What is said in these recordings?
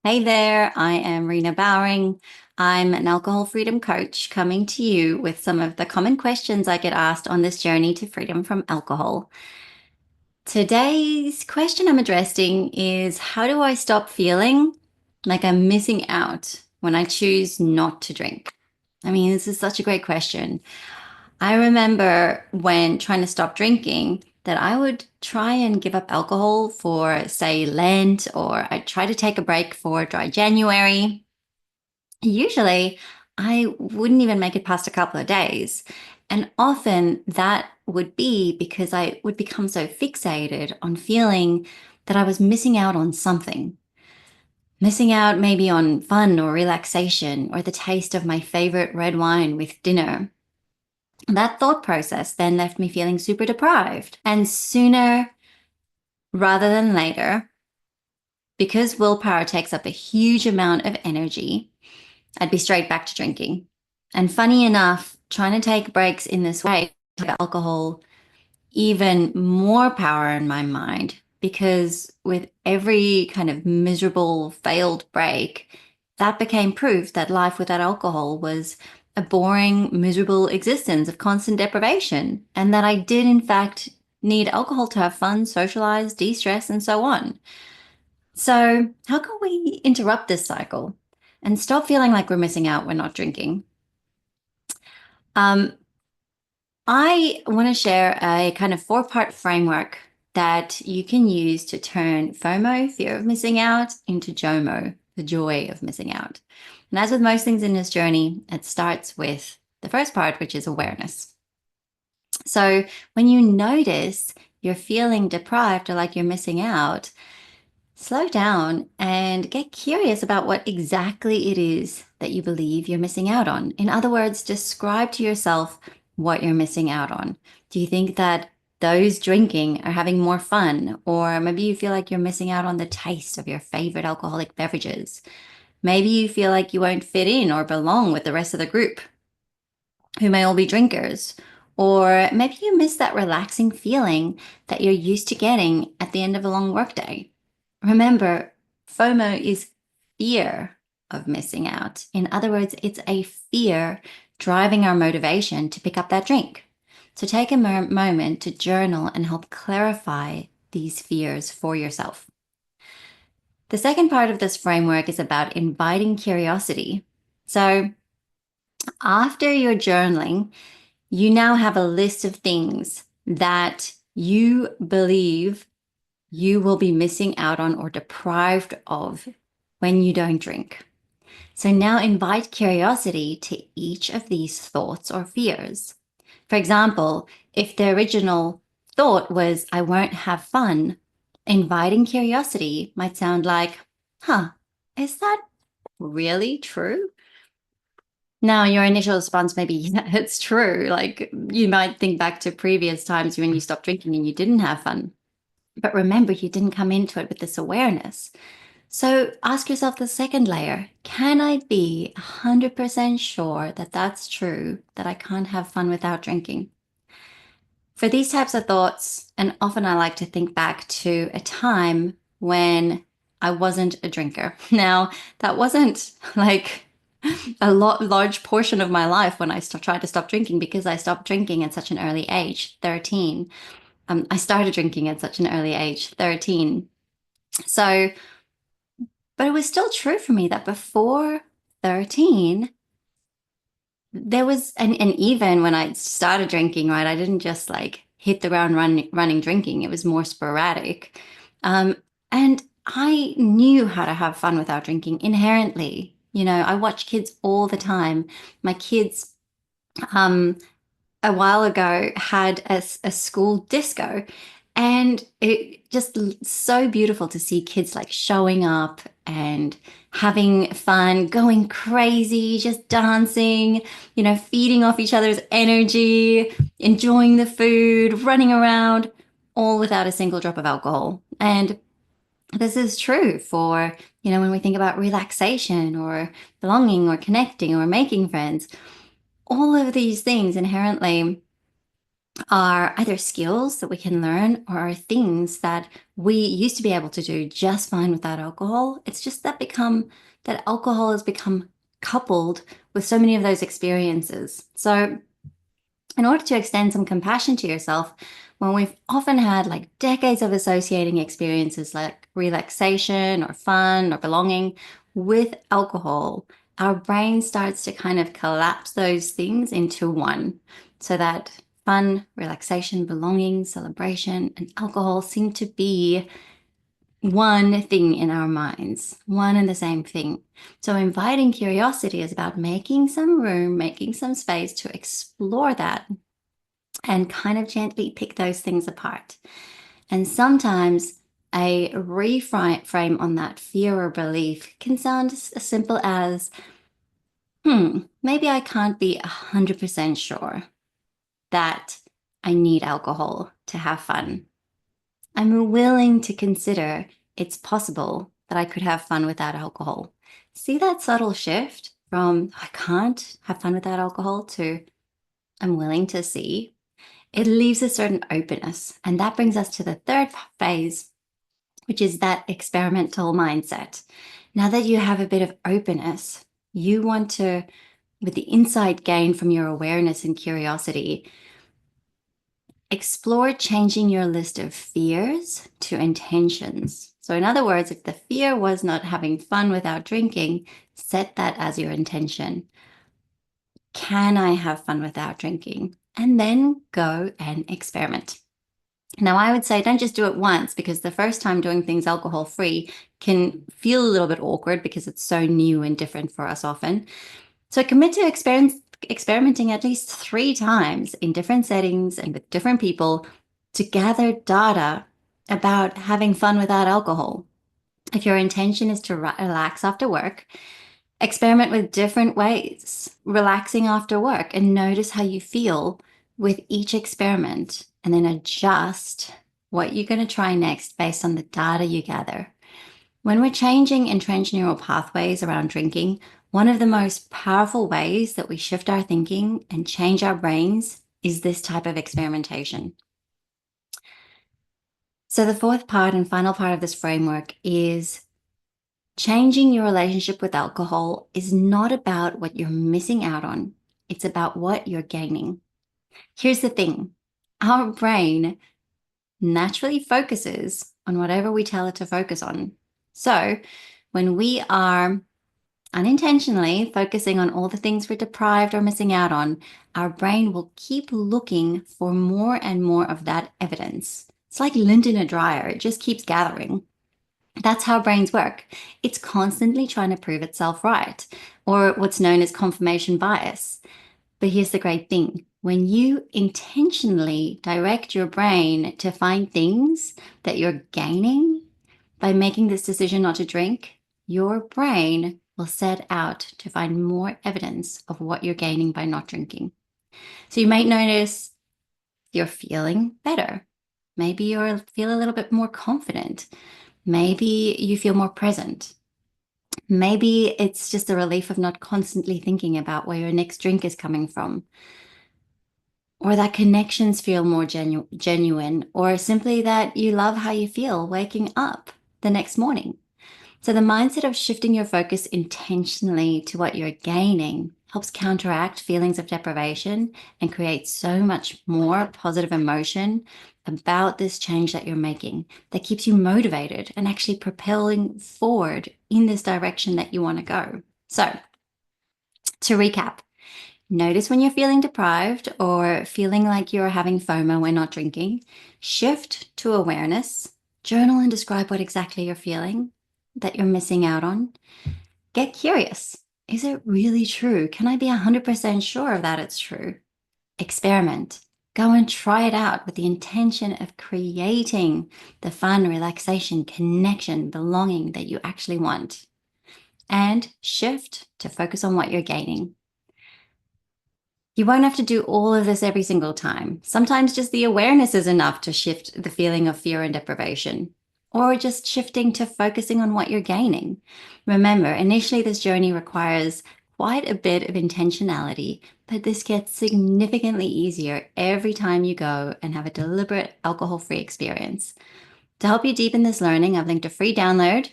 Hey there, I am Rina Bowring. I'm an alcohol freedom coach coming to you with some of the common questions I get asked on this journey to freedom from alcohol. Today's question I'm addressing is, how do I stop feeling like I'm missing out when I choose not to drink? I mean, this is such a great question. I remember when trying to stop drinking that I would try and give up alcohol for, say, Lent, or I'd try to take a break for dry January. Usually, I wouldn't even make it past a couple of days. And often that would be because I would become so fixated on feeling that I was missing out on something. Missing out maybe on fun or relaxation or the taste of my favorite red wine with dinner. That thought process then left me feeling super deprived. And sooner rather than later, because willpower takes up a huge amount of energy, I'd be straight back to drinking. And funny enough, trying to take breaks in this way, alcohol, even more power in my mind, because with every kind of miserable failed break, that became proof that life without alcohol was a boring, miserable existence of constant deprivation, and that I did, in fact, need alcohol to have fun, socialize, de stress, and so on. So, how can we interrupt this cycle and stop feeling like we're missing out when not drinking? Um, I want to share a kind of four-part framework that you can use to turn FOMO, fear of missing out, into JOMO, the joy of missing out. And as with most things in this journey, it starts with the first part, which is awareness. So when you notice you're feeling deprived or like you're missing out, slow down and get curious about what exactly it is that you believe you're missing out on. In other words, describe to yourself what you're missing out on. Do you think that those drinking are having more fun? Or maybe you feel like you're missing out on the taste of your favorite alcoholic beverages. Maybe you feel like you won't fit in or belong with the rest of the group, who may all be drinkers. Or maybe you miss that relaxing feeling that you're used to getting at the end of a long workday. Remember, FOMO is fear of missing out. In other words, it's a fear driving our motivation to pick up that drink. So take a moment to journal and help clarify these fears for yourself. The second part of this framework is about inviting curiosity. So after your journaling, you now have a list of things that you believe you will be missing out on or deprived of when you don't drink. So now invite curiosity to each of these thoughts or fears. For example, if the original thought was, I won't have fun, inviting curiosity might sound like, is that really true? Now, your initial response may be, yeah, it's true. Like you might think back to previous times when you stopped drinking and you didn't have fun. But remember, you didn't come into it with this awareness. So ask yourself the second layer. Can I be 100% sure that that's true, that I can't have fun without drinking? For these types of thoughts, and often I like to think back to a time when I wasn't a drinker. Now, that wasn't like large portion of my life when I tried to stop drinking, because I stopped drinking at such an early age, 13. I started drinking at such an early age, 13. So, but it was still true for me that before 13, there was, and even when I started drinking, right, I didn't just like hit the ground running drinking. It was more sporadic. And I knew how to have fun without drinking inherently. You know, I watch kids all the time. My kids, um, a while ago had a school disco, and it just so beautiful to see kids like showing up and having fun, going crazy, just dancing, you know, feeding off each other's energy, enjoying the food, running around, all without a single drop of alcohol. And this is true for, you know, when we think about relaxation or belonging or connecting or making friends, all of these things inherently are either skills that we can learn or are things that we used to be able to do just fine without alcohol. It's just that alcohol has become coupled with so many of those experiences. So in order to extend some compassion to yourself, when we've often had like decades of associating experiences like relaxation or fun or belonging with alcohol, our brain starts to kind of collapse those things into one, so that fun, relaxation, belonging, celebration, and alcohol seem to be one thing in our minds, one and the same thing. So, inviting curiosity is about making some room, making some space to explore that and kind of gently pick those things apart. And sometimes a reframe on that fear or belief can sound as simple as, maybe I can't be 100% sure that I need alcohol to have fun. I'm willing to consider it's possible that I could have fun without alcohol. See that subtle shift from I can't have fun without alcohol to I'm willing to see? It leaves a certain openness. And that brings us to the third phase, which is that experimental mindset. Now that you have a bit of openness, you want to, with the insight gained from your awareness and curiosity, explore changing your list of fears to intentions. So, in other words, if the fear was not having fun without drinking, set that as your intention. Can I have fun without drinking? And then go and experiment. Now, I would say don't just do it once, because the first time doing things alcohol free can feel a little bit awkward because it's so new and different for us often. So commit to experimenting at least 3 times in different settings and with different people to gather data about having fun without alcohol. If your intention is to relax after work, experiment with different ways, relaxing after work, and notice how you feel with each experiment, and then adjust what you're going to try next based on the data you gather. When we're changing entrenched neural pathways around drinking, one of the most powerful ways that we shift our thinking and change our brains is this type of experimentation. So, the fourth part and final part of this framework is changing your relationship with alcohol is not about what you're missing out on, it's about what you're gaining. Here's the thing, our brain naturally focuses on whatever we tell it to focus on. So, when we are unintentionally focusing on all the things we're deprived or missing out on, our brain will keep looking for more and more of that evidence. It's like lint in a dryer, it just keeps gathering. That's how brains work. It's constantly trying to prove itself right, or what's known as confirmation bias. But here's the great thing, when you intentionally direct your brain to find things that you're gaining by making this decision not to drink, your brain will set out to find more evidence of what you're gaining by not drinking. So you might notice you're feeling better. Maybe you feel a little bit more confident. Maybe you feel more present. Maybe it's just a relief of not constantly thinking about where your next drink is coming from, or that connections feel more genuine, or simply that you love how you feel waking up the next morning. So, the mindset of shifting your focus intentionally to what you're gaining helps counteract feelings of deprivation and create so much more positive emotion about this change that you're making that keeps you motivated and actually propelling forward in this direction that you want to go. So, to recap, notice when you're feeling deprived or feeling like you're having FOMO when not drinking, shift to awareness, journal and describe what exactly you're feeling that you're missing out on. Get curious. Is it really true? Can I be 100% sure that it's true? Experiment. Go and try it out with the intention of creating the fun, relaxation, connection, belonging that you actually want. And shift to focus on what you're gaining. You won't have to do all of this every single time. Sometimes just the awareness is enough to shift the feeling of fear and deprivation, or just shifting to focusing on what you're gaining. Remember, initially, this journey requires quite a bit of intentionality, but this gets significantly easier every time you go and have a deliberate alcohol-free experience. To help you deepen this learning, I've linked a free download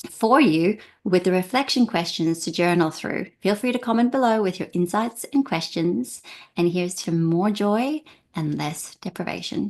for you with the reflection questions to journal through. Feel free to comment below with your insights and questions. And here's to more joy and less deprivation.